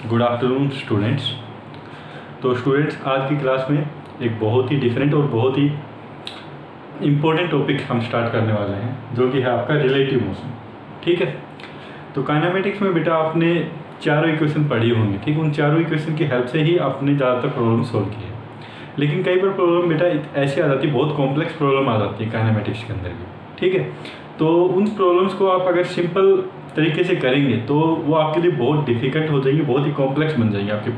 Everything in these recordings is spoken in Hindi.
Good afternoon students. तो स्टूडेंट्स, आज की क्लास में एक बहुत ही डिफरेंट और बहुत ही इम्पोर्टेंट टॉपिक हम स्टार्ट करने वाले हैं, जो कि है आपका रिलेटिव मोशन। ठीक है, तो काइनेमेटिक्स में बेटा आपने चारों इक्वेशन पढ़ी होंगी। ठीक, उन चारों इक्वेशन की हेल्प से ही आपने ज़्यादातर प्रॉब्लम सॉल्व किए। लेकिन कई बार प्रॉब्लम बेटा ऐसी आ जाती है, बहुत कॉम्प्लेक्स प्रॉब्लम आ जाती है काइनेमेटिक्स के अंदर भी। ठीक है, तो उन प्रॉब्लम्स को आप अगर सिंपल तरीके से करेंगे तो वो आपके लिए बहुत डिफिकल्ट हो जाएगी, बहुत ही कॉम्प्लेक्स बन जाएगी आपके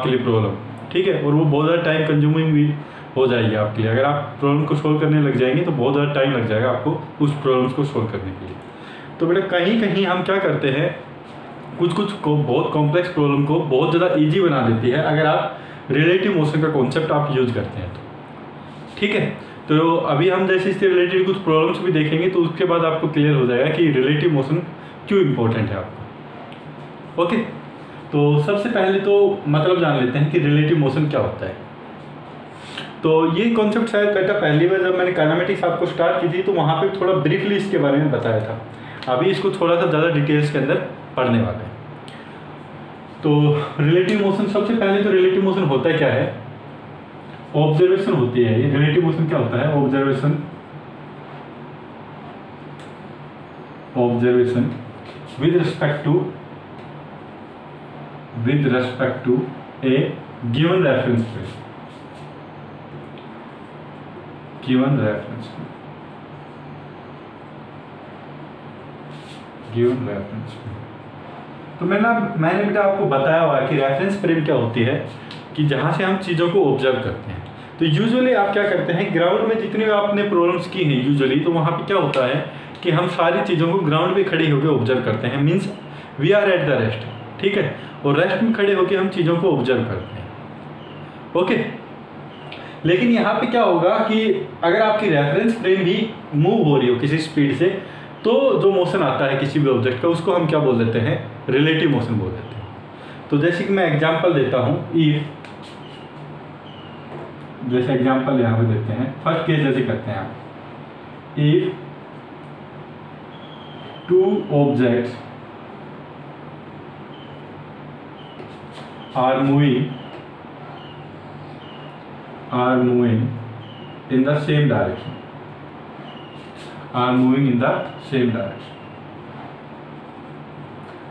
लिए प्रॉब्लम। ठीक है, और वो बहुत ज़्यादा टाइम कंज्यूमिंग भी हो जाएगी आपके लिए। अगर आप प्रॉब्लम को सोल्व करने लग जाएंगे तो बहुत ज़्यादा टाइम लग जाएगा आपको उस प्रॉब्लम्स को सोल्व करने के लिए। तो बेटा कहीं कहीं हम क्या करते हैं, कुछ को बहुत कॉम्प्लेक्स प्रॉब्लम को बहुत ज़्यादा ईजी बना देती है अगर आप रिलेटिव मोशन का कॉन्सेप्ट आप यूज करते हैं तो। ठीक है, तो अभी हम जैसे इससे रिलेटेड कुछ प्रॉब्लम्स भी देखेंगे, तो उसके बाद आपको क्लियर हो जाएगा कि रिलेटिव मोशन क्यों इम्पोर्टेंट है आपको। ओके, तो सबसे पहले तो मतलब जान लेते हैं कि रिलेटिव मोशन क्या होता है। तो ये कॉन्सेप्ट शायद बेटा पहली बार जब मैंने काइनेमेटिक्स आपको स्टार्ट की थी तो वहाँ पे थोड़ा ब्रीफली इसके बारे में बताया था। अभी इसको थोड़ा सा ज़्यादा डिटेल्स के अंदर पढ़ने वाले हैं। तो रिलेटिव मोशन, सबसे पहले तो रिलेटिव मोशन होता क्या है, ऑब्जर्वेशन होती है। ये रिलेटिव मोशन क्या होता है, observation with respect to a given reference frame। तो मैंने बेटा आपको बताया हुआ है कि रेफरेंस फ्रेम क्या होती है, कि जहाँ से हम चीज़ों को ऑब्जर्व करते हैं। तो यूजुअली आप क्या करते हैं, ग्राउंड में जितनी भी आपने प्रॉब्लम्स की हैं यूजुअली, तो वहाँ पे क्या होता है कि हम सारी चीज़ों को ग्राउंड पे खड़े होकर ऑब्जर्व करते हैं। Means we are at the rest. ठीक है, और रेस्ट में खड़े होकर हम चीज़ों को ऑब्जर्व करते हैं। ओके, लेकिन यहाँ पे क्या होगा कि अगर आपकी रेफरेंस फ्रेम भी मूव हो रही हो किसी स्पीड से, तो जो मोशन आता है किसी भी ऑब्जेक्ट का, उसको हम क्या बोल देते हैं, रिलेटिव मोशन बोल देते हैं। तो जैसे कि मैं एग्जांपल देता हूँ, जैसे एग्जांपल यहाँ पे देते हैं, फर्स्ट केस जैसे करते हैं आप, if two objects are moving in the same direction,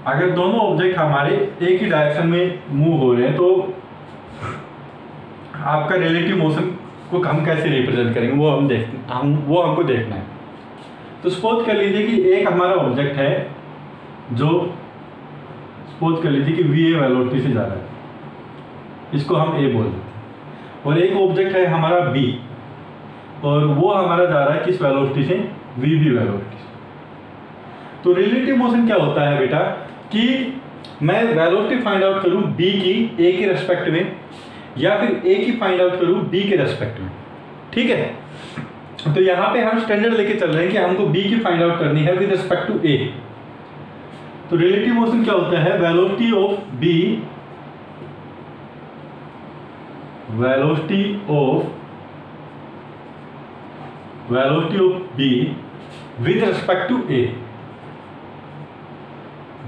अगर दोनों ऑब्जेक्ट हमारे एक ही डायरेक्शन में मूव हो रहे हैं तो आपका रिलेटिव मोशन को हम कैसे रिप्रेजेंट करेंगे, वो हमको देखना है। तो सपोज कर लीजिए कि एक हमारा ऑब्जेक्ट है जो सपोज कर लीजिए कि वी ए वेलोसिटी से जा रहा है, इसको हम ए बोल देते हैं। और एक ऑब्जेक्ट है हमारा बी, और वो हमारा जा रहा है किस वेलोसिटी से, वी बी वेलोसिटी से। तो रिलेटिव मोशन क्या होता है बेटा, कि मैं वेलोसिटी फाइंड आउट करूं बी की ए के रेस्पेक्ट में, या फिर ए की फाइंड आउट करूं बी के रेस्पेक्ट में। ठीक है, तो यहाँ पे हम स्टैंडर्ड लेके चल रहे हैं कि हमको बी की फाइंड आउट करनी है विद रिस्पेक्ट टू ए। तो रिलेटिव मोशन क्या होता है, velocity of B with respect to a.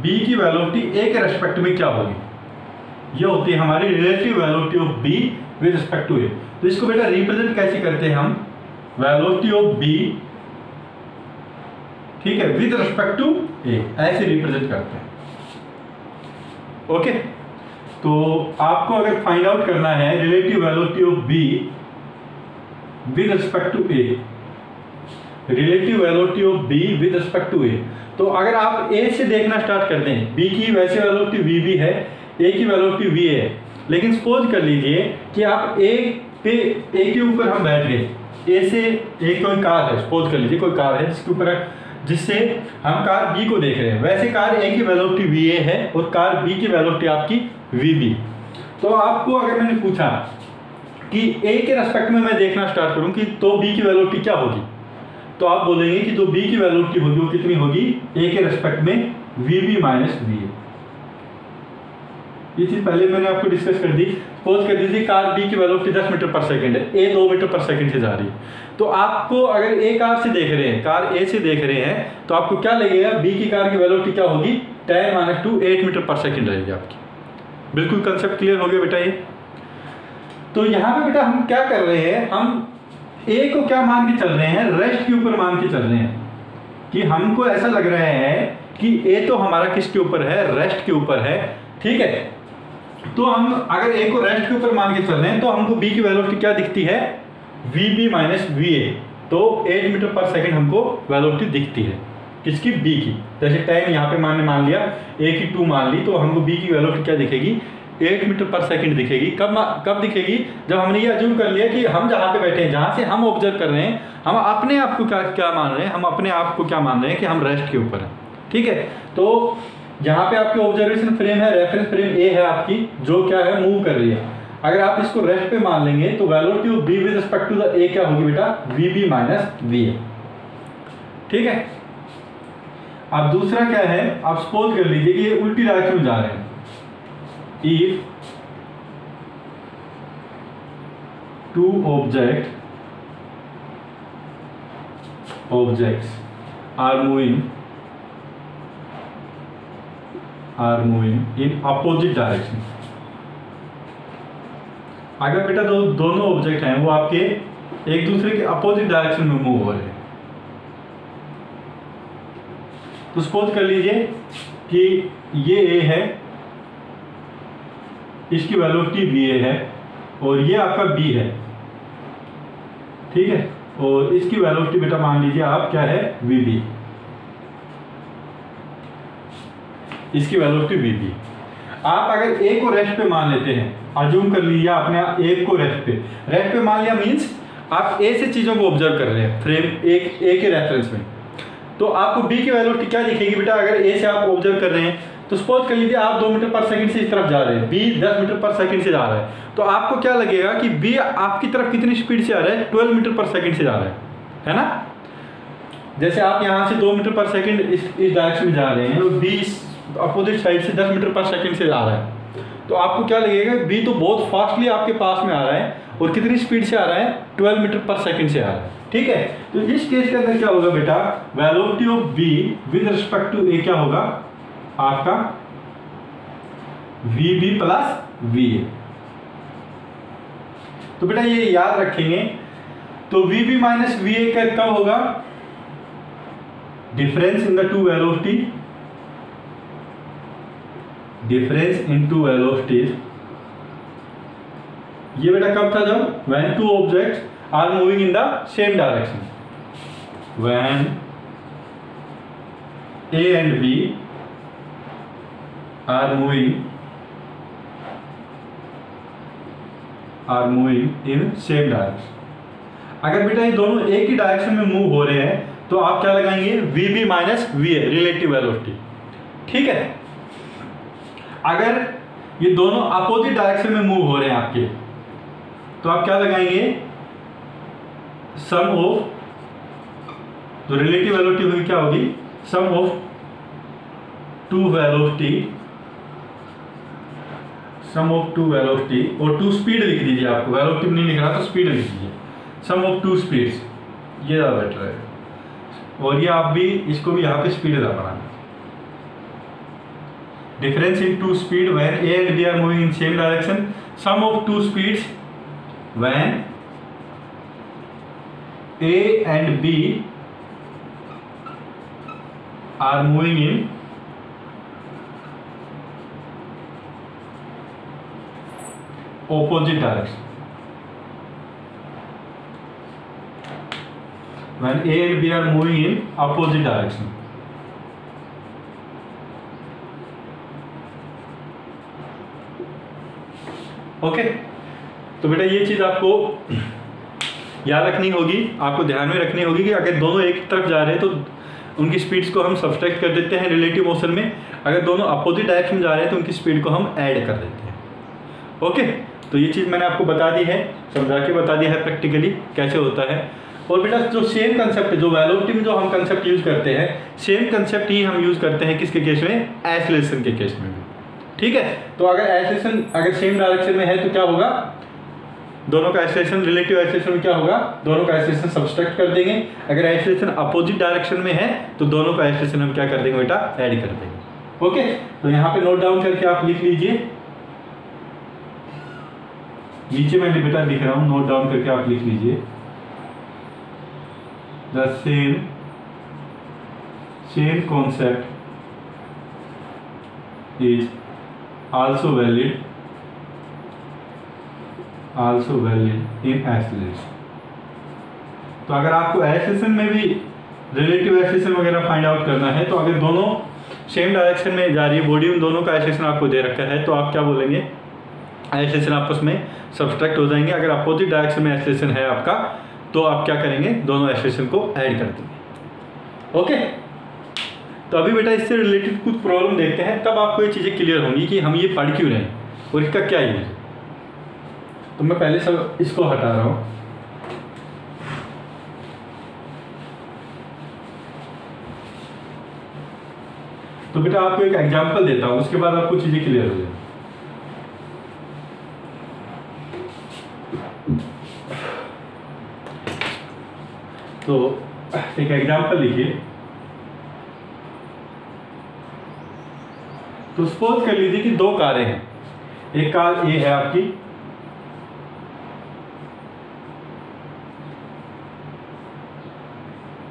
B की वेलोसिटी ए के रेस्पेक्ट में क्या होगी, ये होती है हमारी relative velocity of B with respect to a. तो इसको बेटा रिप्रेजेंट कैसे करते हैं हम, वेलोसिटी ऑफ बी, ठीक है, विद रिस्पेक्ट टू ए, ऐसे रिप्रेजेंट करते हैं। ओके, तो आपको अगर फाइंड आउट करना है relative velocity of B with respect to a, relative velocity of B with respect to a, तो अगर आप ए से देखना स्टार्ट कर दें, बी की वैसे वेलोसिटी वी बी है, ए की वेलोसिटी वी ए है, लेकिन सपोज कर लीजिए कि आप ए के ऊपर हम बैठ गए, ए से एक कोई कार है, सपोज कर लीजिए कोई कार है जिसके ऊपर, जिससे हम कार बी को देख रहे हैं। वैसे कार ए की वेलोसिटी वी ए है और कार बी की वेलोसिटी आपकी वी बी। तो आपको अगर मैंने पूछा कि ए के रेस्पेक्ट में मैं देखना स्टार्ट करूं कि तो बी की वेलोसिटी क्या होगी, तो आप बोलेंगे कि जो बी की वेलोसिटी होगी वो कितनी होगी, ए के रेस्पेक्ट में V B minus we A. ये चीज़ पहले मैंने आपको डिस्कस कर दी। सपोज कर दीजिए कार बी की वेलोसिटी 10 मीटर पर सेकंड है, ए 2 मीटर पर सेकंड से जा रही है, तो आपको अगर ए कार से देख रहे हैं, कार ए से देख रहे हैं, तो आपको क्या लगेगा, बी की कार की वेलोसिटी क्या होगी, 10 - 2 8 मीटर पर सेकंड रहेगी आपकी। बिल्कुल कंसेप्ट क्लियर हो गया बेटा ये। तो यहाँ पे बेटा हम क्या कर रहे हैं, हम ए को क्या मान के चल रहे हैं, रेस्ट के ऊपर मान के चल रहे हैं, कि हमको ऐसा लग रहा है कि ए तो हमारा किसके ऊपर है, रेस्ट के ऊपर है, ठीक है। तो हम अगर ए को रेस्ट के ऊपर मान के चल रहे हैं तो हमको बी की वेलोसिटी क्या दिखती है, वी माइनस वी ए। तो 8 मीटर पर सेकंड हमको वेलोसिटी दिखती है, किसकी, बी की। जैसे 10 यहाँ पे मान लिया, ए की 2 मान ली, तो हमको बी की वेलोसिटी क्या दिखेगी, 8 मीटर पर सेकंड दिखेगी। कब दिखेगी, जब हमने ये अज्यूम कर लिया कि हम जहाँ पे बैठे हैं, जहाँ से हम ऑब्जर्व कर रहे हैं, हम अपने आप को क्या मान रहे हैं, हम अपने आप को क्या मान रहे हैं कि हम रेस्ट के ऊपर हैं, ठीक है। तो यहाँ पे आपकी ऑब्जर्वेशन फ्रेम है, रेफरेंस फ्रेम ए है आपकी, जो क्या है, मूव कर रही है। अगर आप इसको रेस्ट पे मान लेंगे तो velocity of B with respect to the A क्या होगी बेटा, V B minus we A, ठीक है। अब दूसरा क्या है, आप सपोज कर लीजिए कि ये उल्टी डायरेक्शन में जा रहे हैं। If two objects are moving in opposite direction, अगर बेटा दोनों ऑब्जेक्ट हैं वो आपके एक दूसरे के अपोजिट डायरेक्शन में मूव हो रहे हैं, तो सपोज कर लीजिए कि ये ए है, इसकी वेलोसिटी वी ए है, और ये आपका बी है, ठीक है, और इसकी वेलोसिटी बेटा मान लीजिए आप क्या है, वी बी, इसकी वेलोसिटी वी बी। आप अगर ए को रेस्ट पे मान लेते हैं, अज्यूम कर लीजिए आपने ए को रेस्ट पे मान लिया, मीन्स आप ए से चीज़ों को ऑब्जर्व कर रहे हैं फ्रेम ए के रेफरेंस में, तो आपको बी की वेलोसिटी क्या दिखेगी बेटा, अगर ए से आप ऑब्जर्व कर रहे हैं, तो सपोज कर लीजिए आप 2 मीटर पर सेकंड से इस तरफ जा रहे हैं, बी 10 मीटर पर सेकंड से जा रहा है, तो आपको क्या लगेगा कि बी आपकी तरफ कितनी स्पीड से आ रहा है, 12 मीटर पर सेकंड से जा रहा है ना। जैसे आप यहाँ से 2 मीटर पर सेकंड इस डायरेक्शन में जा रहे हैं, और बी अपोजिट साइड से 10 मीटर पर सेकंड से जा रहा है, तो आपको क्या लगेगा, बी तो बहुत फास्टली आपके पास में आ रहा है, और कितनी स्पीड से आ रहा है, 12 मीटर पर सेकंड से आ रहा है, ठीक है। तो इस केस के अंदर क्या होगा बेटा, velocity of B with respect to ए क्या होगा आपका, v b plus v a. तो बेटा ये याद रखेंगे, तो v B minus we a का कब होगा, difference in the two velocity, difference in two velocities. ये बेटा कब था, जब when two objects are moving in the same direction, when a and b are moving in same direction. अगर बेटा ये दोनों एक ही डायरेक्शन में मूव हो रहे हैं, तो आप क्या लगाएंगे, V B minus we A, relative velocity, ठीक है। अगर ये दोनों अपोजिट डायरेक्शन में मूव हो रहे हैं आपके, तो आप क्या लगाएंगे, सम ऑफ, जो रिलेटिव वेलोसिटी होगी क्या होगी, sum of two velocity, sum of two velocity, और टू स्पीड लिख दीजिए, आपको वेलोसिटी नहीं लिख रहा तो स्पीड लिख दीजिए, सम ऑफ टू स्पीड्स, ये ज़्यादा बेटर है। और ये आप भी इसको भी यहाँ पे स्पीड ज़्यादा बनाना, difference in two speed when a and b are moving in same direction, sum of two speeds when a and b are moving in opposite direction, when A and B are moving in opposite direction। Okay, तो बेटा ये चीज आपको याद रखनी होगी, आपको ध्यान में रखनी होगी कि अगर दोनों एक तरफ जा रहे हैं तो उनकी स्पीड्स को हम सब्सट्रैक्ट कर देते हैं रिलेटिव मोशन में, अगर दोनों अपोजिट डायरेक्शन में जा रहे हैं तो उनकी स्पीड को हम ऐड कर देते हैं। ओके, तो ये चीज़ मैंने आपको बता दी है, समझा के बता दिया है प्रैक्टिकली कैसे होता है। और बेटा जो सेम कंसेप्ट है, जो वेलोसिटी में जो हम कंसेप्ट यूज़ करते हैं, सेम कंसेप्ट ही हम यूज़ करते हैं किसके केस में, एक्सेलरेशन के केस में भी, ठीक है। तो अगर एक्सेलरेशन अगर सेम डायरेक्शन में है तो क्या होगा, दोनों का एक्सेलरेशन, रिलेटिव एक्सेलरेशन में क्या होगा, दोनों का एक्सेलरेशन सब्सट्रैक्ट कर देंगे। अगर एक्सेलरेशन अपोजिट डायरेक्शन में है तो दोनों का एक्सेलरेशन हम क्या कर देंगे बेटा, ऐड कर देंगे। ओके, तो यहाँ पे नोट डाउन करके आप लिख लीजिए नीचे मैं बेटा लिख रहा हूँ, नोट डाउन करके आप लिख लीजिए। The same concept is also valid in acceleration. तो अगर आपको एक्सीलरेशन में भी रिलेटिव एक्सीलरेशन वगैरह फाइंड आउट करना है, तो अगर दोनों सेम डायरेक्शन में जा रही है बॉडी, उन दोनों का एक्सीलरेशन आपको दे रखा है, तो आप क्या बोलेंगे, एक्सीलरेशन आपस में सब्सट्रैक्ट हो जाएंगे। अगर अपोजिट डायरेक्शन में एक्सीलरेशन है आपका, तो आप क्या करेंगे, दोनों एक्सीलरेशन को ऐड कर देंगे। ओके, तो अभी बेटा इससे रिलेटेड कुछ प्रॉब्लम देखते हैं, तब आपको ये चीज़ें क्लियर होंगी कि हम ये पढ़ क्यों रहे हैं और इसका क्या यूज है। तो मैं पहले सब इसको हटा रहा हूँ। तो बेटा आपको एक एग्जांपल देता हूँ, उसके बाद आपको चीज़ें क्लियर हो जाएंगी। तो एक एग्जांपल लिखिए। तो सपोज कर लीजिए कि दो कारें हैं, एक कार ए है आपकी,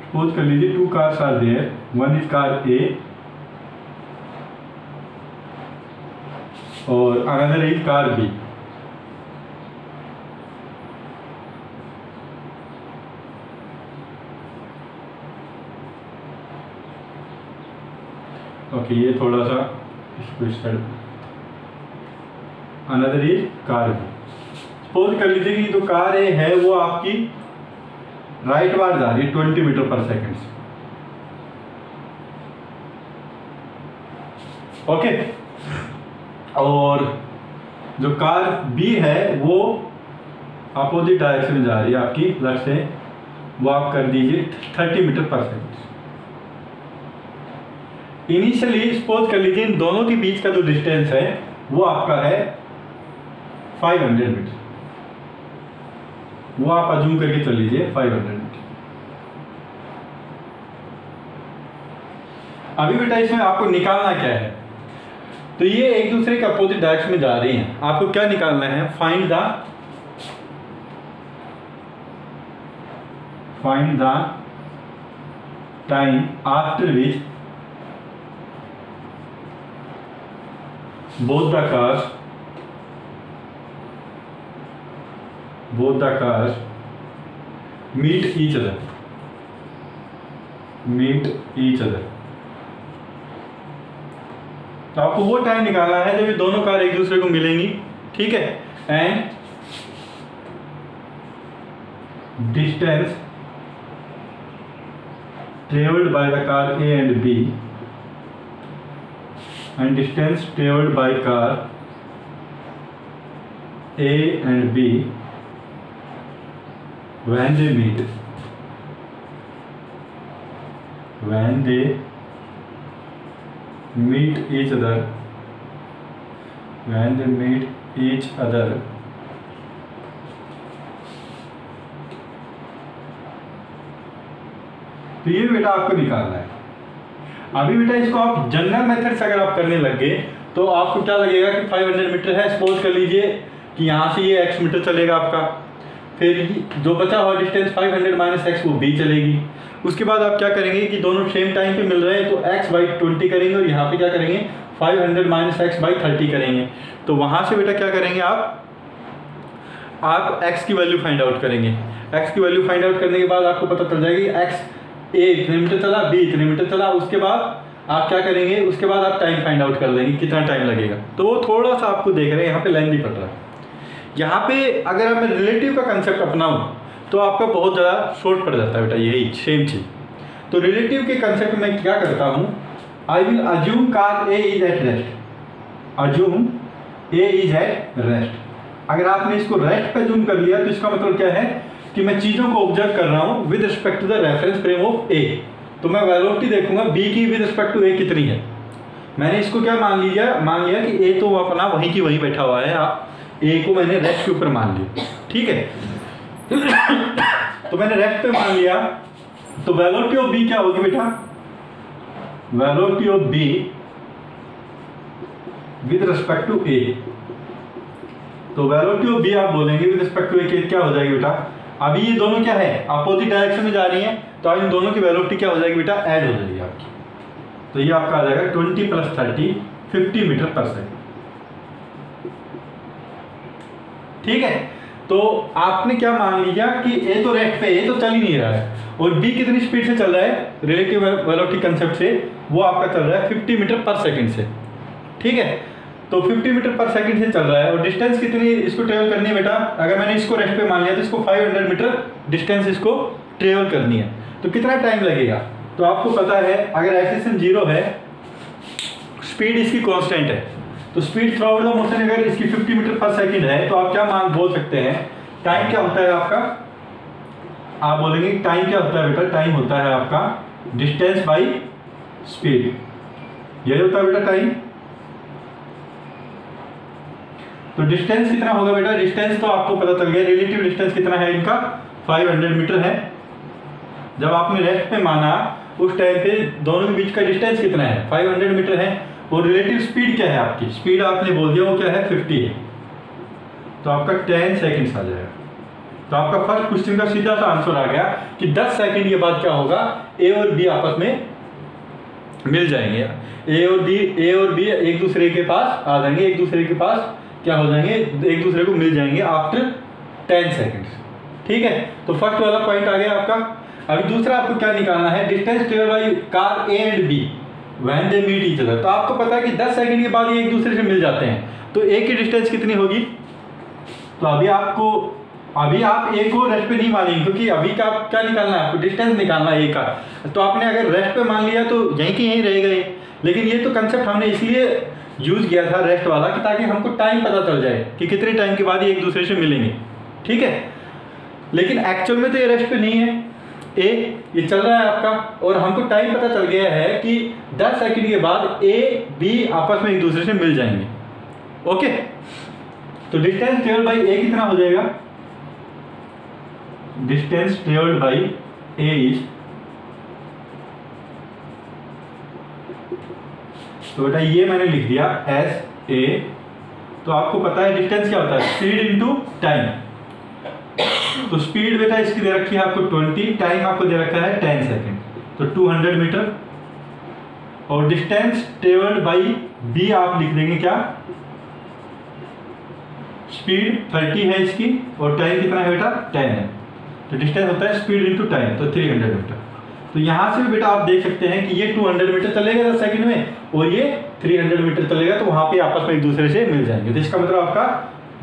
सपोज कर लीजिए 2 cars are there, one is car a और another is car b. Okay, ये थोड़ा सा इसको start, another is car b. Suppose कर लीजिए कि जो कार ए है वो आपकी राइट वार्ड जा रही है 20 मीटर पर सेकेंड से। ओके, और जो कार बी है वो अपोजिट डायरेक्शन में जा रही है आपकी लेफ्ट से, वो आप कर दीजिए 30 मीटर पर सेकेंड। इनिशियली सपोज कर लीजिए इन दोनों के बीच का जो डिस्टेंस है वो आपका है 500 मीटर, वो आप अज्यूम करके चल लीजिए 500 मीटर। अभी बेटा इसमें आपको निकालना क्या है, तो ये एक दूसरे के अपोजिट डायरेक्शन में जा रही हैं, आपको क्या निकालना है, find the time after which both the cars meet each other। तो आपको वो टाइम निकालना है जब ये दोनों कार एक दूसरे को मिलेंगी, ठीक है, and distance travelled by the car A and B and distance traveled by car A and B when they meet each other तो ये बेटा आपको निकालना है। अभी बेटा इसको आप जनरल मेथड से अगर आप करने लग गए तो आपको क्या लगेगा कि 500 मीटर है, सपोज कर लीजिए कि यहाँ से ये x मीटर चलेगा आपका, फिर जो बचा हुआ डिस्टेंस 500 माइनस x वो b चलेगी। उसके बाद आप क्या करेंगे कि दोनों सेम टाइम पे मिल रहे हैं तो x/20 करेंगे और यहाँ पे क्या करेंगे 500 माइनस x/30 करेंगे। तो वहाँ से बेटा क्या करेंगे आप x की वैल्यू फाइंड आउट करेंगे। x की वैल्यू फाइंड आउट करने के बाद आपको पता चल जाएगी x ए इतने मीटर चला, बी इतने मीटर चला। उसके बाद आप क्या करेंगे, उसके बाद आप टाइम फाइंड आउट कर लेंगे कितना टाइम लगेगा। तो वो थोड़ा सा आपको देख रहे हैं यहाँ पे लेंथी पड़ रहा है। यहाँ पे अगर मैं रिलेटिव का कंसेप्ट अपनाऊँ तो आपका बहुत ज़्यादा शॉर्ट पड़ जाता है बेटा, यही सेम चीज़। तो रिलेटिव के कंसेप्ट में क्या करता हूँ, I will assume car A is at rest. अगर आपने इसको रेस्ट पे अज्यूम कर लिया तो इसका मतलब क्या है कि मैं चीज़ों को ऑब्जर्व कर रहा हूँ with respect to the reference frame of a. तो मैं वेलोसिटी देखूंगा बी की विद रिस्पेक्ट टू ए कितनी है। मैंने इसको क्या मान लिया कि ए तो अपना वहीं की वहीं बैठा हुआ है, ए को मैंने रेस्ट के ऊपर मान लिया, ठीक है। तो मैंने रेस्ट पे मान लिया, तो वेलोसिटी ऑफ बी क्या होगी बेटा, velocity of B with respect to a तो वेलोसिटी ऑफ बी आप बोलेंगे विद रिस्पेक्ट टू ए क्या हो जाएगी बेटा, अभी ये दोनों क्या है अपोजिट डायरेक्शन में जा रही हैं, तो अब इन दोनों की वेलोसिटी क्या हो जाएगी बेटा, ऐड हो जाएगी आपकी। तो ये आपका आ जाएगा 20 + 30 50 मीटर पर सेकेंड। ठीक है, तो आपने क्या मान लिया कि ए तो रेस्ट पे, ए तो चल ही नहीं रहा है, और बी कितनी स्पीड से चल रहा है रिलेटिव वेलोसिटी कंसेप्ट से, वो आपका चल रहा है 50 मीटर पर सेकेंड से। ठीक है, तो 50 मीटर पर सेकंड से चल रहा है, और डिस्टेंस कितनी इसको ट्रेवल करनी है बेटा, अगर मैंने इसको रेस्ट पे मान लिया तो इसको 500 मीटर डिस्टेंस इसको ट्रेवल करनी है, तो कितना टाइम लगेगा। तो आपको पता है अगर एक्सेलेरेशन 0 है, स्पीड इसकी कांस्टेंट है, तो speed through out the motion अगर इसकी 50 मीटर पर सेकंड है, तो आप क्या मान बोल सकते हैं, टाइम क्या होता है आपका, आप बोलेंगे टाइम क्या होता है बेटा, टाइम होता है आपका डिस्टेंस बाई स्पीड, यही होता है बेटा टाइम। तो डिस्टेंस कितना होगा बेटा, डिस्टेंस तो आपको पता चल गया, रिलेटिव डिस्टेंस कितना है इनका 500 मीटर है। जब आपने रेस्ट पे माना उस टाइम पे दोनों के बीच का डिस्टेंस कितना है 500 मीटर है, और रिलेटिव स्पीड क्या है आपकी, स्पीड आपने बोल दिया वो क्या है 50 है, तो आपका 10 सेकेंड्स आ जाएगा। तो आपका फर्स्ट क्वेश्चन का सीधा सा आंसर आ गया कि 10 सेकेंड के बाद क्या होगा, ए और बी आपस में मिल जाएंगे, ए और बी एक दूसरे के पास आ जाएंगे, एक दूसरे के पास क्या हो जाएंगे, एक दूसरे को मिल जाएंगे आफ्टर 10 सेकेंड्स। ठीक है, तो फर्स्ट वाला पॉइंट आ गया आपका। अभी दूसरा आपको क्या निकालना है, distance travel by car A and B when they meet each other. तो आपको पता है कि 10 सेकंड के बाद ये एक दूसरे से मिल जाते हैं, तो ए की डिस्टेंस कितनी होगी, तो अभी आप ए को रेस्ट पे नहीं मानेंगे, क्योंकि अभी का क्या निकालना है आपको, डिस्टेंस निकालना है ए का। तो आपने अगर रेस्ट पे मान लिया तो यहीं की यहीं रहेगा ये, लेकिन ये तो कंसेप्ट हमने इसलिए यूज किया था रेस्ट वाला कि ताकि हमको टाइम पता चल जाए कि कितने टाइम के बाद ये एक दूसरे से मिलेंगे। ठीक है, लेकिन एक्चुअल में तो ये रेस्ट पे नहीं है, ए ये चल रहा है आपका, और हमको टाइम पता चल गया है कि 10 सेकंड के बाद ए बी आपस में एक दूसरे से मिल जाएंगे। ओके, तो डिस्टेंस ट्रेवल्ड बाई ए कितना हो जाएगा, distance travelled by A is, तो बेटा ये मैंने लिख दिया एस ए। तो आपको पता है डिस्टेंस क्या होता है, स्पीड इनटू टाइम। तो स्पीड बेटा इसकी दे रखी है आपको 20, टाइम आपको दे रखा है 10 सेकेंड, तो 200 मीटर। और डिस्टेंस ट्रेवल्ड बाई बी आप लिख देंगे क्या, स्पीड 30 है इसकी, और टाइम कितना है बेटा 10 है, तो डिस्टेंस होता है स्पीड इनटू टाइम, तो 300 मीटर। तो यहाँ से भी बेटा आप देख सकते हैं कि ये 200 मीटर चलेगा 10 सेकंड में, और ये 300 मीटर चलेगा, तो वहाँ पे आपस में एक दूसरे से मिल जाएंगे। तो इसका मतलब आपका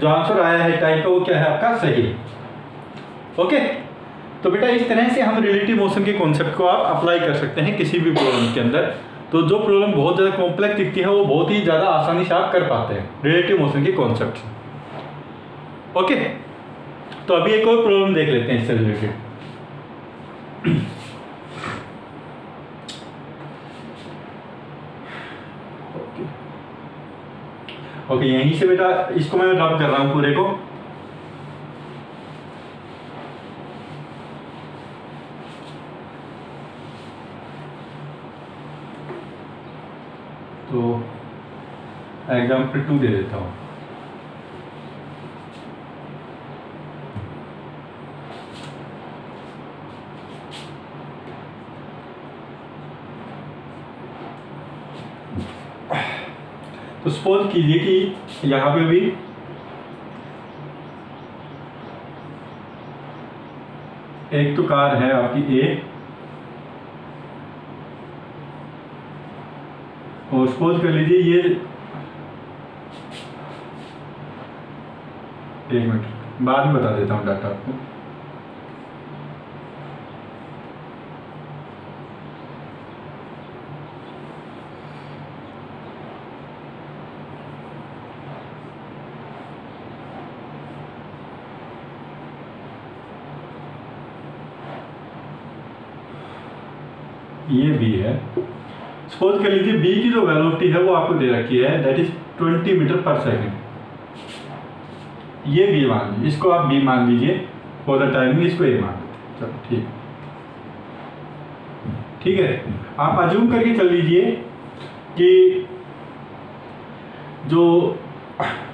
जो आंसर आया है टाइम का वो क्या है आपका सही। ओके, तो बेटा इस तरह से हम रिलेटिव मोशन के कॉन्सेप्ट को आप अप्लाई कर सकते हैं किसी भी प्रॉब्लम के अंदर। तो जो प्रॉब्लम बहुत ज़्यादा कॉम्प्लेक्स दिखती है वो बहुत ही ज़्यादा आसानी से आप कर पाते हैं रिलेटिव मोशन के कॉन्सेप्ट से। ओके, तो अभी एक और प्रॉब्लम देख लेते हैं इससे रिलेटेड। ओके, यहीं से बेटा इसको मैं रब कर रहा हूं पूरे को। तो एग्जाम्पल 2 दे देता हूं। तो सपोज कीजिए कि यहाँ पे भी एक तो कार है आपकी ए, और सपोज कर लीजिए ये, एक मिनट बाद में बता देता हूँ डाटा आपको। ये बी है, सपोज कर लीजिए बी की जो वेलोसिटी है वो आपको दे रखी है दैट इज 20 मीटर पर सेकेंड। ये बी मान लीजिए, इसको आप बी मान लीजिए फॉर द टाइमिंग, इसको ए मान लीजिए। चलो ठीक है, आप अज्यूम करके चल लीजिए कि जो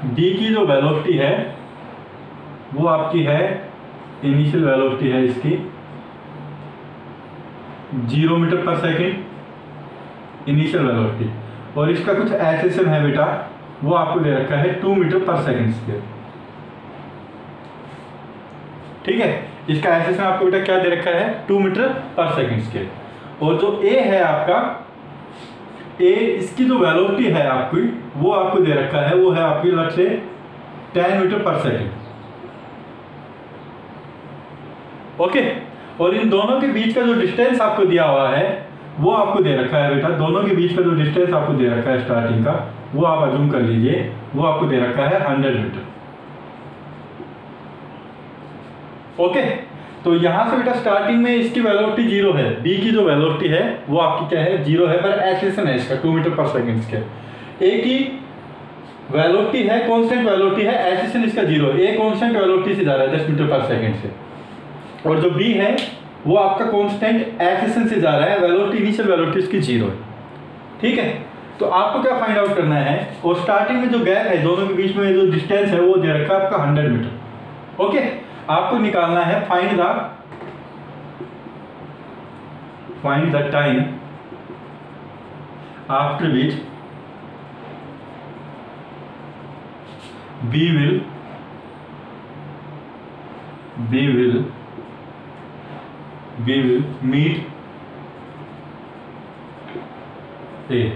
बी की जो वेलोसिटी है वो आपकी है इनिशियल वेलोसिटी है इसकी 0 मीटर पर सेकेंड इनिशियल वेलोसिटी, और इसका कुछ एसएसएम है बेटा, वो आपको दे रखा है 2 मीटर पर सेकेंड स्क्वायर। ठीक है, इसका एसएसएम आपको बेटा क्या दे रखा है 2 मीटर पर सेकेंड स्क्वायर। और जो ए है आपका ए, इसकी जो वेलोसिटी है आपकी वो आपको दे रखा है, वो है आपकी लग से 10 मीटर पर सेकेंड। ओके, और इन दोनों के बीच का जो डिस्टेंस आपको दिया हुआ है वो आपको दे रखा है बेटा, दोनों के बीच का जो डिस्टेंस आपको दे रखा है स्टार्टिंग का, वो आप अज्यूम कर लीजिए, वो आपको दे रखा है 100 मीटर। ओके, तो यहां से बेटा स्टार्टिंग में इसकी वेलोसिटी 0 है, बी की जो वेलोसिटी है वो आपकी क्या है 0 है, पर एक्सेलेरेशन है इसका 2 मीटर पर सेकेंड के। ए की वेलोसिटी है कांस्टेंट वेलोसिटी है, एक्सेलेरेशन इसका 0, ए कांस्टेंट वेलोसिटी से जा रहा है 10 मीटर पर सेकेंड से, और जो बी है वो आपका कांस्टेंट एक्सेलेरेशन से जा रहा है, वेलोसिटी इनिशियल वेलोसिटी इसकी 0 है। ठीक है, तो आपको क्या फाइंड आउट करना है, और स्टार्टिंग में जो गैप है दोनों के बीच में जो डिस्टेंस है वो दे रखा है आपका 100 मीटर। ओके, आपको निकालना है find the time after which B will meet A.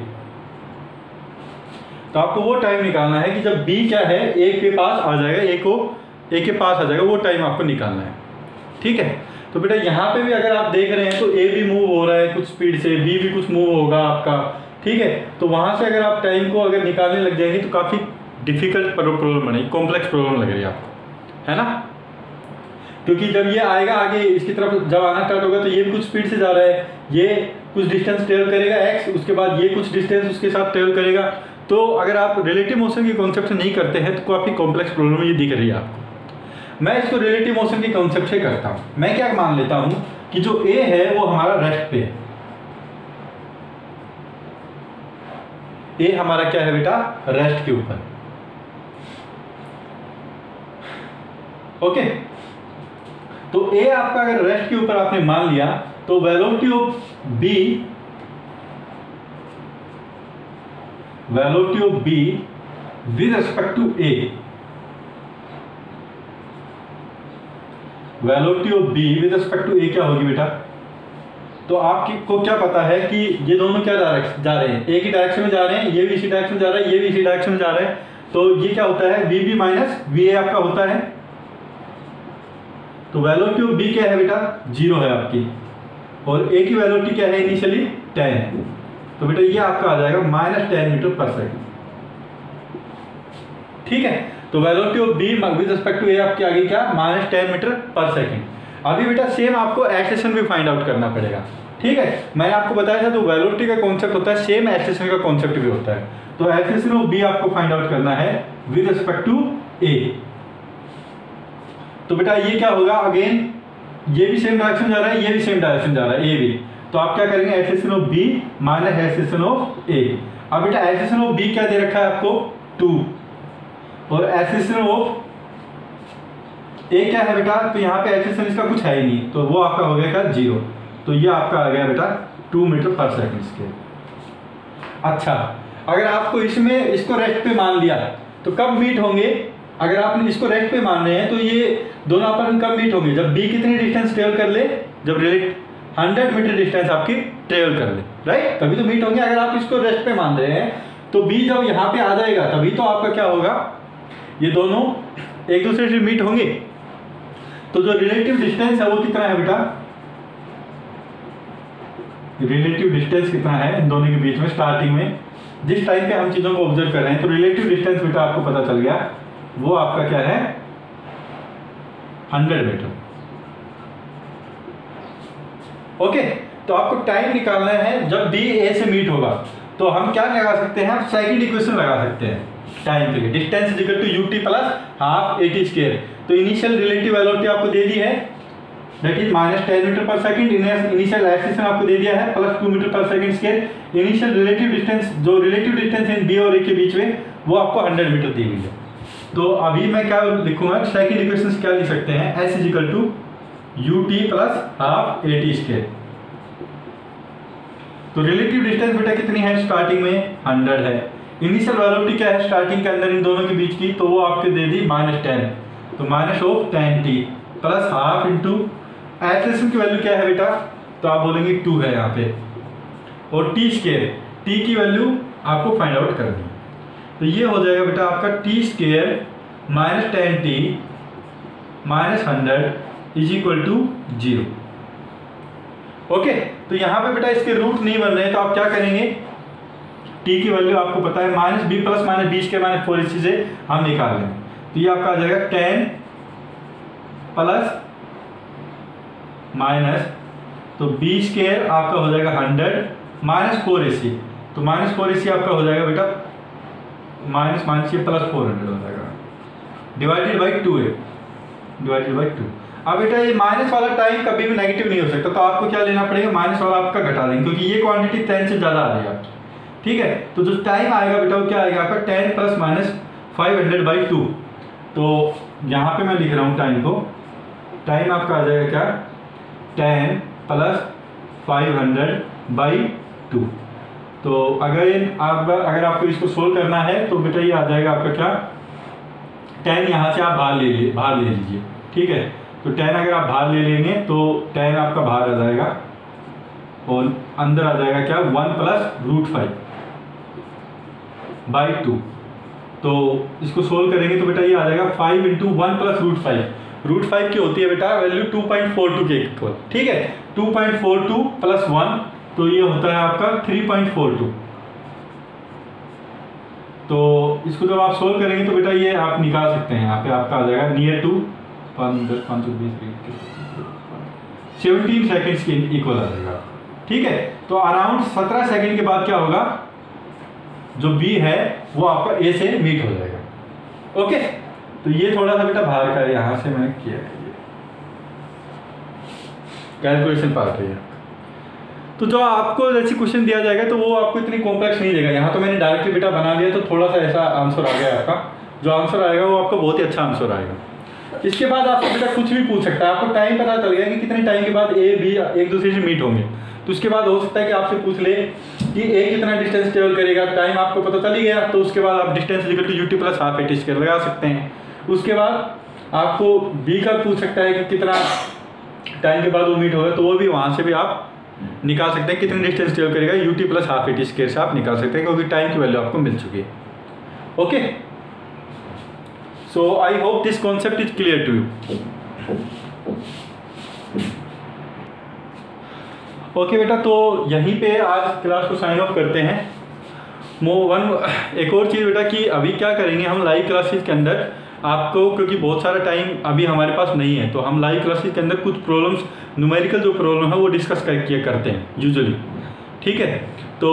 तो आपको वो टाइम निकालना है कि जब बी क्या है ए के पास आ जाएगा, ए के पास आ जाएगा, वो टाइम आपको निकालना है। ठीक है, तो बेटा यहाँ पे भी अगर आप देख रहे हैं तो ए भी मूव हो रहा है कुछ स्पीड से, बी भी कुछ मूव होगा आपका। ठीक है, तो वहाँ से अगर आप टाइम को अगर निकालने लग जाएंगे तो काफ़ी डिफिकल्ट प्रॉब्लम बनेगी, कॉम्प्लेक्स प्रॉब्लम लग रही है आपको, है ना, क्योंकि जब ये आएगा आगे इसकी तरफ जब आना स्टार्ट होगा तो ये भी कुछ स्पीड से जा रहा है, ये कुछ डिस्टेंस ट्रेवल करेगा एक्स, उसके बाद ये कुछ डिस्टेंस उसके साथ ट्रेवल करेगा। तो अगर आप रिलेटिव मोशन की कॉन्सेप्ट नहीं करते हैं तो काफ़ी कॉम्प्लेक्स प्रॉब्लम ये दिख रही है आपको। मैं इसको रिलेटिव मोशन के कॉन्सेप्ट से करता हूँ। मैं क्या मान लेता हूँ कि जो ए है वो हमारा रेस्ट पे है, ए हमारा क्या है बेटा रेस्ट के ऊपर। ओके, तो ए आपका अगर रेस्ट के ऊपर आपने मान लिया तो velocity of B with respect to A, velocity of B with respect to ए क्या होगी बेटा, तो आपको क्या पता है कि ये दोनों क्या जा रहे हैं, ए की डायरेक्शन में जा रहे हैं, ये भी इसी डायरेक्शन में जा रहा है, ये भी इसी डायरेक्शन में जा रहे हैं, तो ये क्या होता है V B minus we A आपका होता है। तो वेलोसिटी ऑफ बी क्या है बेटा 0 है आपकी, और ए की वेलोसिटी क्या है इनिशियली 10 है, तो बेटा ये आपका आ जाएगा -10 मीटर पर सेकेंड। ठीक है, तो velocity of B with respect to A आपकी आ गई क्या -10 मीटर पर सेकेंड। अभी बेटा सेम आपको एक्सेलेरेशन भी फाइंड आउट करना पड़ेगा। ठीक है, मैंने आपको बताया था जो वेलोसिटी का कॉन्सेप्ट होता है सेम एक्सेलेरेशन का कॉन्सेप्ट भी होता है। तो एक्सेलेरेशन ऑफ बी आपको फाइंड आउट करना है विद रिस्पेक्ट टू ए। तो बेटा ये क्या होगा, अगेन ये भी सेम डायरेक्शन जा रहा है, ये भी सेम डायरेक्शन जा रहा है, ए भी, तो आप क्या करेंगे acceleration of B minus acceleration of A. अब बेटा एक्सेलेरेशन ऑफ बी क्या दे रखा है आपको 2, और एक्सेलेरेशन ऑफ ए क्या है बेटा, तो यहाँ पे एक्सेलेरेशन इसका कुछ है ही नहीं, तो वो आपका हो गया 0, तो ये आपका आ गया बेटा 2 मीटर पर सेकेंड के। अच्छा, अगर आपको इसमें इसको रेस्ट पे मान लिया तो कब मीट होंगे, अगर आपने इसको रेस्ट पे मान रहे हैं तो ये दोनों आपस में कब मीट होंगे, जब बी कितनी डिस्टेंस ट्रेवल कर ले, जब 100 मीटर डिस्टेंस आपकी ट्रेवल कर ले, राइट, तभी तो मीट होंगे। अगर आप इसको रेस्ट पे मान रहे हैं तो बी जब यहाँ पे आ जाएगा तभी तो आपका क्या होगा, ये दोनों एक दूसरे से मीट होंगे। तो जो रिलेटिव डिस्टेंस है वो कितना है बेटा, रिलेटिव डिस्टेंस कितना है इन दोनों के बीच में स्टार्टिंग में, जिस टाइम पे हम चीजों को ऑब्जर्व कर रहे हैं, तो रिलेटिव डिस्टेंस बेटा आपको पता चल गया, वो आपका क्या है 100 मीटर। ओके, तो आपको टाइम निकालना है जब बी ए से मीट होगा, तो हम क्या लगा सकते हैं, हम सेकंड इक्वेशन लगा सकते हैं टाइम के लिए, distance is equal to UT plus half AT square. तो इनिशियल रिलेटिव वेलोसिटी आपको दे दी है that is -10 metre per second, initial acceleration आपको दे दिया है +2 metre per second square, initial relative distance जो रिलेटिव डिस्टेंस है बी और ए के बीच में वो आपको 100 मीटर दी हुई है। तो अभी मैं क्या लिखूंगा, सेकंड इक्वेशन क्या लिख सकते हैं, s is equal to ut plus half at square. तो रिलेटिव डिस्टेंस बेटा कितनी है स्टार्टिंग में, 100 है। इनिशियल वेलोसिटी क्या है स्टार्टिंग के अंदर इन दोनों के बीच की, तो वो आपके दे दी -10, तो -10t plus half into acceleration की वैल्यू क्या है बेटा, तो आप बोलेंगे 2 है यहाँ पे, और टी स्क्वायर, टी की वैल्यू आपको फाइंड आउट करनी है। तो ये हो जाएगा बेटा आपका t square -10t -100 is equal to 0। Okay, तो यहाँ पे बेटा इसके रूट नहीं बन रहे हैं, तो आप क्या करेंगे, टी की वैल्यू आपको पता है -b प्लस -b स्क्वायर -4 इसी से हम निकाल लेंगे। तो ये आपका आ जाएगा 10 प्लस माइनस, तो b स्क्वायर आपका हो जाएगा 100 -4 AC, तो -4 AC आपका हो जाएगा बेटा माइनस माइनस ये प्लस 400 हो जाएगा, डिवाइडेड बाई 2 है, डिवाइडेड बाई 2। अब बेटा ये माइनस वाला टाइम कभी भी नेगेटिव नहीं हो सकता, तो आपको क्या लेना पड़ेगा, माइनस वाला आपका घटा देंगे, क्योंकि ये क्वांटिटी 10 से ज़्यादा आ रही है आपकी, ठीक है। तो जो टाइम आएगा बेटा वो क्या आएगा आपका 10 प्लस माइनस 500 बाई 2। तो यहाँ पे मैं लिख रहा हूँ टाइम को, टाइम आपका आ जाएगा क्या 10 प्लस 500 बाई 2। तो अगर आपको इसको सोल्व करना है तो बेटा ये आ जाएगा आपका क्या 10, यहाँ से आप बाहर ले लीजिए, ठीक है। तो 10 अगर आप बाहर ले लेंगे तो 10 आपका बाहर आ जाएगा और अंदर आ जाएगा क्या 1 प्लस √5 बाई 2। तो इसको सोल्व करेंगे तो बेटा ये आ जाएगा 5 इंटू 1 प्लस √5 की होती है बेटा वैल्यू 2.42 के इक्वल, ठीक है। 2.42 प्लस 1 तो ये होता है आपका 3.42। तो इसको जब आप सोल्व करेंगे तो बेटा ये आप निकाल सकते हैं, यहाँ पे आपका आ जाएगा नियर टू 17 सेकेंड्स के इक्वल आ जाएगा, ठीक है। तो अराउंड 17 सेकेंड के बाद क्या होगा, जो बी है वो आपका ए से मीट हो जाएगा। ओके, तो ये थोड़ा सा बेटा बाहर का है, यहाँ से मैंने किया है, ये कैलकुलेशन पार्ट है। तो जो आपको जैसे क्वेश्चन दिया जाएगा तो वो आपको इतनी कॉम्प्लेक्स नहीं देगा। यहाँ तो मैंने डायरेक्टली बेटा बना दिया, तो थोड़ा सा ऐसा आंसर आ गया आपका। जो आंसर आएगा वो आपका बहुत ही अच्छा आंसर आएगा। इसके बाद आपको बेटा कुछ भी पूछ सकता है, आपको टाइम पता चल गया कि कितने टाइम के बाद ए बी एक दूसरे से मीट होंगे, तो उसके बाद हो सकता है कि आपसे पूछ ले कि ए कितना डिस्टेंस ट्रेवल करेगा, टाइम आपको पता चल ही गया, तो उसके बाद आप distance equal to ut plus half at square लगा सकते हैं। उसके बाद आपको बी का पूछ सकता है कि कितना टाइम के बाद वो मीट होगा, तो वो भी वहाँ से भी आप निकाल सकते हैं कितने डिस्टेंस ट्रेवल करेगा, ut plus half at square से आप निकाल सकते हैं, क्योंकि टाइम की वैल्यू आपको मिल चुकी है। Okay, so I hope this concept is clear to you. Okay बेटा, तो यहीं पे आज क्लास को साइन ऑफ करते हैं। एक और चीज़ बेटा कि अभी क्या करेंगे हम लाइव क्लासेस के अंदर आपको, क्योंकि बहुत सारा टाइम अभी हमारे पास नहीं है, तो हम लाइव क्लासेस के अंदर कुछ प्रॉब्लम्स, न्यूमेरिकल जो प्रॉब्लम है वो डिस्कस करते हैं यूजुअली, ठीक है। तो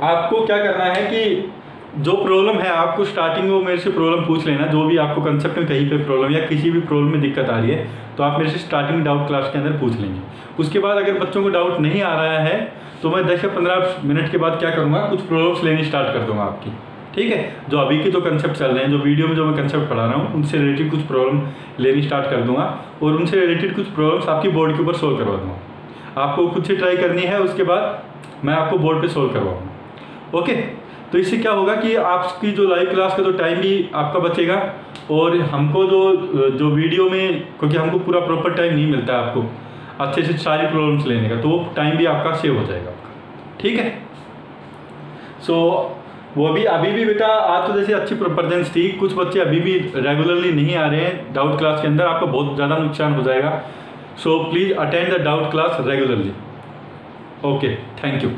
आपको क्या करना है कि जो प्रॉब्लम है आपको स्टार्टिंग में मेरे से प्रॉब्लम पूछ लेना, जो भी आपको कंसेप्ट में कहीं पे प्रॉब्लम या किसी भी प्रॉब्लम में दिक्कत आ रही है तो आप मेरे से स्टार्टिंग डाउट क्लास के अंदर पूछ लेंगे। उसके बाद अगर बच्चों को डाउट नहीं आ रहा है तो मैं 10 या 15 मिनट के बाद क्या करूँगा, कुछ प्रॉब्लम्स लेनी स्टार्ट कर दूँगा आपकी, ठीक है। जो अभी के जो कंसेप्ट चल रहे हैं, जो वीडियो में जो मैं कंसेप्ट पढ़ा रहा हूँ, उनसे रिलेटेड कुछ प्रॉब्लम लेनी स्टार्ट कर दूँगा और उनसे रिलेटेड कुछ प्रॉब्लम्स आपकी बोर्ड के ऊपर सोल्व करवा दूँगा। आपको खुद से ट्राई करनी है, उसके बाद मैं आपको बोर्ड पे सोल्व करवाऊँगा। ओके, तो इससे क्या होगा कि आपकी जो लाइव क्लास का जो टाइम भी आपका बचेगा और हमको जो वीडियो में, क्योंकि हमको पूरा प्रॉपर टाइम नहीं मिलता है आपको अच्छे से सारी प्रॉब्लम्स लेने का, तो वो टाइम भी आपका सेव हो जाएगा आपका, ठीक है। सो वो भी अभी भी बेटा आज तो जैसे अच्छी प्रेजेंस थी, कुछ बच्चे अभी भी रेगुलरली नहीं आ रहे हैं डाउट क्लास के अंदर, आपका बहुत ज़्यादा नुकसान हो जाएगा। So please attend the doubt class regularly. Okay, thank you.